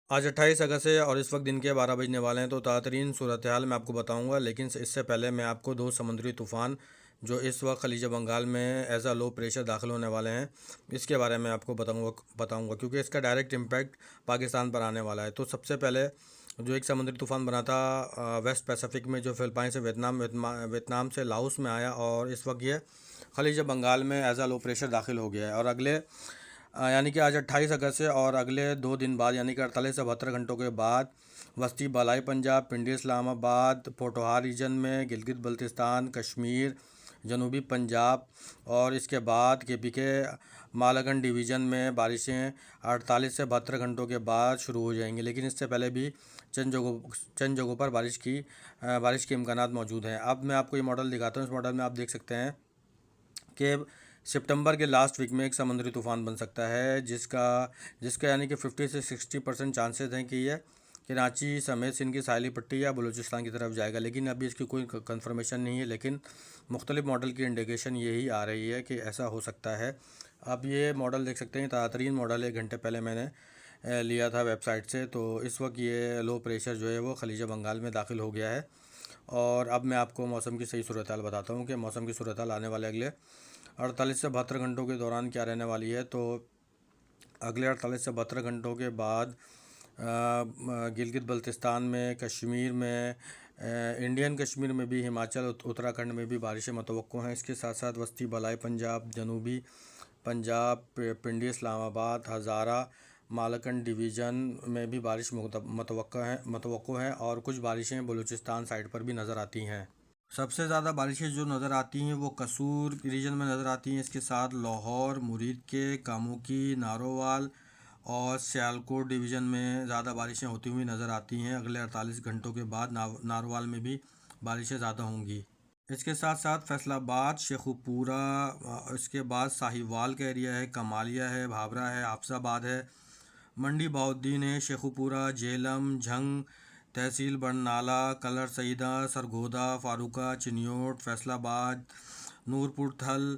आज 28 अगस्त है और इस वक्त दिन के 12 बजने वाले हैं। तो ताज़ा सूरत हाल मैं आपको बताऊंगा, लेकिन इससे पहले मैं आपको दो समुद्री तूफ़ान जो इस वक्त खलीज बंगाल में एज अ लो प्रेशर दाखिल होने वाले हैं, इसके बारे में आपको बताऊंगा क्योंकि इसका डायरेक्ट इम्पैक्ट पाकिस्तान पर आने वाला है। तो सबसे पहले जो एक समुद्री तूफ़ान बना था वेस्ट पैसिफिक में, जो फिलिपाइन से वियतनाम से लाओस में आया, और इस वक्त ये खलीज बंगाल में एज अ लो प्रेशर दाखिल हो गया है। और अगले यानी कि आज 28 अगस्त से और अगले 2 दिन बाद यानी कि 48 से 72 घंटों के बाद वस्ती बालाई पंजाब, पिंडी इस्लामाबाद, पोठोहार रीजन में, गिलगित बल्तिस्तान, कश्मीर, जनूबी पंजाब और इसके बाद केपी के मालागंज डिवीज़न में बारिशें 48 से 72 घंटों के बाद शुरू हो जाएंगी। लेकिन इससे पहले भी चंद जगहों पर बारिश के इम्कानात मौजूद हैं। अब मैं आपको ये मॉडल दिखाता हूँ। इस मॉडल में आप देख सकते हैं कि सितंबर के लास्ट वीक में एक समुद्री तूफ़ान बन सकता है, जिसका जिसका यानी कि 50 से 60% चांसेस हैं कि यह कराची समेत सिंध की साहिली पट्टी या बलूचिस्तान की तरफ जाएगा। लेकिन अभी इसकी कोई कंफर्मेशन नहीं है, लेकिन मुख्तलिफ मॉडल की इंडिकेशन यही आ रही है कि ऐसा हो सकता है। आप ये मॉडल देख सकते हैं, ताज़ा मॉडल 1 घंटे पहले मैंने लिया था वेबसाइट से। तो इस वक्त ये लो प्रेशर जो है वो खलीज बंगाल में दाखिल हो गया है। और अब मैं आपको मौसम की सही सूरत हाल बताता हूँ कि मौसम की सूरत हाल आने वाले अगले 48 से 72 घंटों के दौरान क्या रहने वाली है। तो अगले 48 से 72 घंटों के बाद गिलगित बल्तिस्तान में, कश्मीर में, इंडियन कश्मीर में भी, हिमाचल उत्तराखंड में भी बारिशें मतवक्को हैं। इसके साथ साथ वस्ती बलाई पंजाब, जनूबी पंजाब, पिंडी इस्लामाबाद, हज़ारा, मालकंड डिवीज़न में भी बारिश मतवक्को है और कुछ बारिशें बलूचिस्तान साइड पर भी नज़र आती हैं। सबसे ज़्यादा बारिशें जो नज़र आती हैं वो कसूर रीजन में नज़र आती हैं। इसके साथ लाहौर, मुरीद के, कामुकी, नारोवाल और सियालकोट डिवीज़न में ज़्यादा बारिशें होती हुई नज़र आती हैं। अगले 48 घंटों के बाद नारोवाल में भी बारिशें ज़्यादा होंगी। इसके साथ साथ फैसलाबाद, शेखुपुरा, इसके बाद साहिवाल का एरिया है, कमालिया है, भाभरा है, हाफसाबाद है, मंडी बहाउद्दीन है, शेखुपुरा, जेलम, झंग, तहसील बरनाला, कलर सईदा, सरगोदा, फारूका, चिन्योट, फैसलाबाद, नूरपुर थल,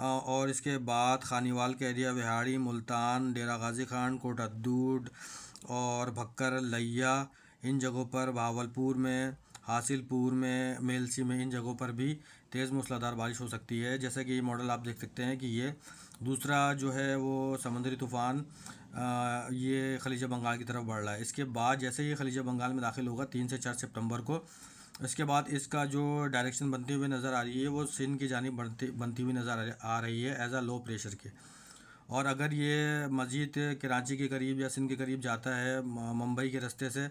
और इसके बाद खानीवाल का एरिया, विहाड़ी, मुल्तान, डेरा गाजी खान, कोट अद्दूड और भक्कर लैया, इन जगहों पर, भावलपुर में, हासिलपुर में, मेलसी में, इन जगहों पर भी तेज़ मूसलाधार बारिश हो सकती है। जैसा कि ये मॉडल आप देख सकते हैं कि ये दूसरा जो है वो समुद्री तूफ़ान ये खलीज बंगाल की तरफ बढ़ रहा है। इसके बाद जैसे ये खलीज बंगाल में दाखिल होगा 3 से 4 सितंबर को, इसके बाद इसका जो डायरेक्शन बनती हुई नज़र आ रही है वो सिंध की जानिब बनती हुई नज़र आ रही है एज आ लो प्रेशर के। और अगर ये मज़ीद कराची के करीब या सिंध के करीब जाता है मुंबई के रास्ते से,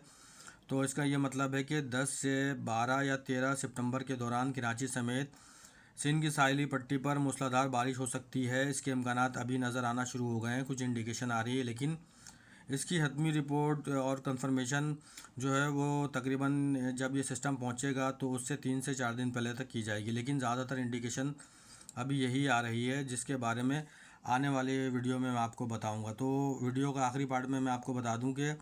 तो इसका ये मतलब है कि 10 से 12 या 13 सितंबर के दौरान कराची समेत सिंध की साहिली पट्टी पर मूसलाधार बारिश हो सकती है। इसके इम्कानात अभी नज़र आना शुरू हो गए हैं, कुछ इंडिकेशन आ रही है, लेकिन इसकी हतमी रिपोर्ट और कंफर्मेशन जो है वो तकरीबन जब ये सिस्टम पहुंचेगा तो उससे 3 से 4 दिन पहले तक की जाएगी। लेकिन ज़्यादातर इंडिकेशन अभी यही आ रही है, जिसके बारे में आने वाले वीडियो में मैं आपको बताऊंगा। तो वीडियो का आखिरी पार्ट में मैं आपको बता दूं कि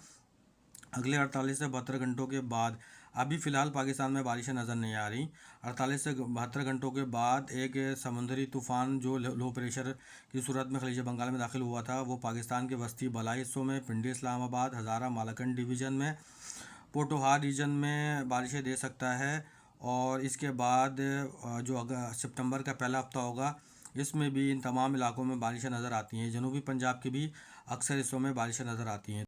अगले 48 से 72 घंटों के बाद अभी फ़िलहाल पाकिस्तान में बारिशें नज़र नहीं आ रही। 48 से 72 घंटों के बाद एक समुद्री तूफ़ान जो लो प्रेशर की सूरत में खलीज बंगाल में दाखिल हुआ था, वो पाकिस्तान के वस्ती बलाई हिस्सों में, पिंडी इस्लामाबाद, हज़ारा, मालाकंड डिवीज़न में, पोठोहार रीजन में बारिशें दे सकता है। और इसके बाद जो अगर सितंबर का पहला हफ्ता होगा, इसमें भी इन तमाम इलाकों में बारिशें नज़र आती हैं। जनूबी पंजाब के भी अक्सर हिस्सों में बारिशें नज़र आती हैं।